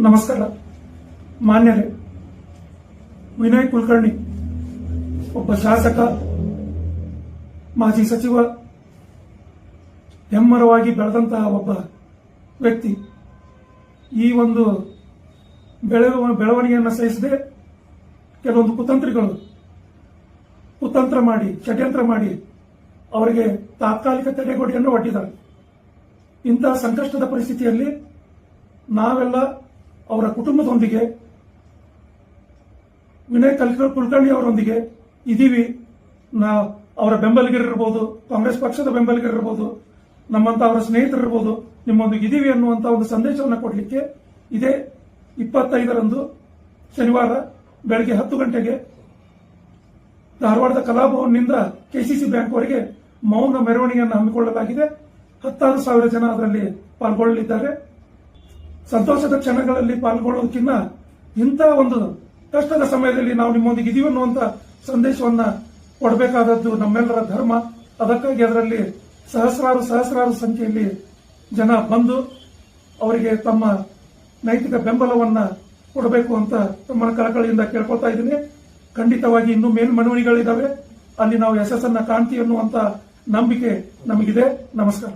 ನಮಸ್ಕಾರ. ಮಾನ್ಯರೇ, ವಿನಯ್ ಕುಲಕರ್ಣಿ ಒಬ್ಬ ಶಾಸಕ, ಮಾಜಿ ಸಚಿವ, ಹೆಮ್ಮರವಾಗಿ ಬೆಳೆದಂತಹ ಒಬ್ಬ ವ್ಯಕ್ತಿ. ಈ ಒಂದು ಬೆಳವಣಿಗೆಯನ್ನು ಸಹಿಸದೆ ಕೆಲವೊಂದು ಕುತಂತ್ರ ಮಾಡಿ, ಷಡ್ಯಂತ್ರ ಮಾಡಿ ಅವರಿಗೆ ತಾತ್ಕಾಲಿಕ ತಡೆಗೋಡೆಯನ್ನು ಒಡ್ಡಿದ್ದಾರೆ. ಇಂತಹ ಸಂಕಷ್ಟದ ಪರಿಸ್ಥಿತಿಯಲ್ಲಿ ನಾವೆಲ್ಲ ಅವರ ಕುಟುಂಬದೊಂದಿಗೆ, ವಿನಯ್ ಕುಲಕರ್ಣಿ ಅವರೊಂದಿಗೆ ಇದ್ದೀವಿ. ಅವರ ಬೆಂಬಲಿಗರಿರ್ಬೋದು, ಕಾಂಗ್ರೆಸ್ ಪಕ್ಷದ ಬೆಂಬಲಿಗರಿರ್ಬೋದು, ನಮ್ಮಂತ ಅವರ ಸ್ನೇಹಿತರಿರ್ಬೋದು, ನಿಮ್ಮೊಂದಿಗೆ ಇದ್ದೀವಿ ಅನ್ನುವಂತ ಒಂದು ಸಂದೇಶವನ್ನು ಕೊಡಲಿಕ್ಕೆ ಇದೇ 25ರಂದು ಶನಿವಾರ ಬೆಳಗ್ಗೆ 10 ಗಂಟೆಗೆ ಧಾರವಾಡದ ಕಲಾಭವನ್ನಿಂದ ಕೆಸಿಸಿ ಬ್ಯಾಂಕ್ವರೆಗೆ ಮೌನ ಮೆರವಣಿಗೆಯನ್ನು ಹಮ್ಮಿಕೊಳ್ಳಲಾಗಿದೆ. 16,000 ಜನ ಅದರಲ್ಲಿ ಪಾಲ್ಗೊಳ್ಳಲಿದ್ದಾರೆ. ಸಂತೋಷದ ಕ್ಷಣಗಳಲ್ಲಿ ಪಾಲ್ಗೊಳ್ಳೋದಕ್ಕಿಂತ ಇಂತಹ ಒಂದು ಕಷ್ಟದ ಸಮಯದಲ್ಲಿ ನಾವು ನಿಮ್ಮೊಂದಿಗೆ ಇದೀವಿ ಅನ್ನುವಂತ ಸಂದೇಶವನ್ನ ಕೊಡಬೇಕಾದದ್ದು ನಮ್ಮೆಲ್ಲರ ಧರ್ಮ. ಅದಕ್ಕಾಗಿ ಅದರಲ್ಲಿ ಸಹಸ್ರಾರು ಸಂಖ್ಯೆಯಲ್ಲಿ ಜನ ಬಂದು ಅವರಿಗೆ ತಮ್ಮ ನೈತಿಕ ಬೆಂಬಲವನ್ನ ಕೊಡಬೇಕು ಅಂತ ತಮ್ಮ ಕಳಕಳಿಯಿಂದ ಕೇಳ್ಕೊಳ್ತಾ ಇದ್ದೀನಿ. ಖಂಡಿತವಾಗಿ ಇನ್ನೂ ಮೇಲ್ಮನವಿಗಳಿದ್ದಾವೆ, ಅಲ್ಲಿ ನಾವು ಯಶಸ್ಸನ್ನ ಕಾಣ್ತೀವಿ ಅನ್ನುವಂತ ನಂಬಿಕೆ ನಮಗಿದೆ. ನಮಸ್ಕಾರ.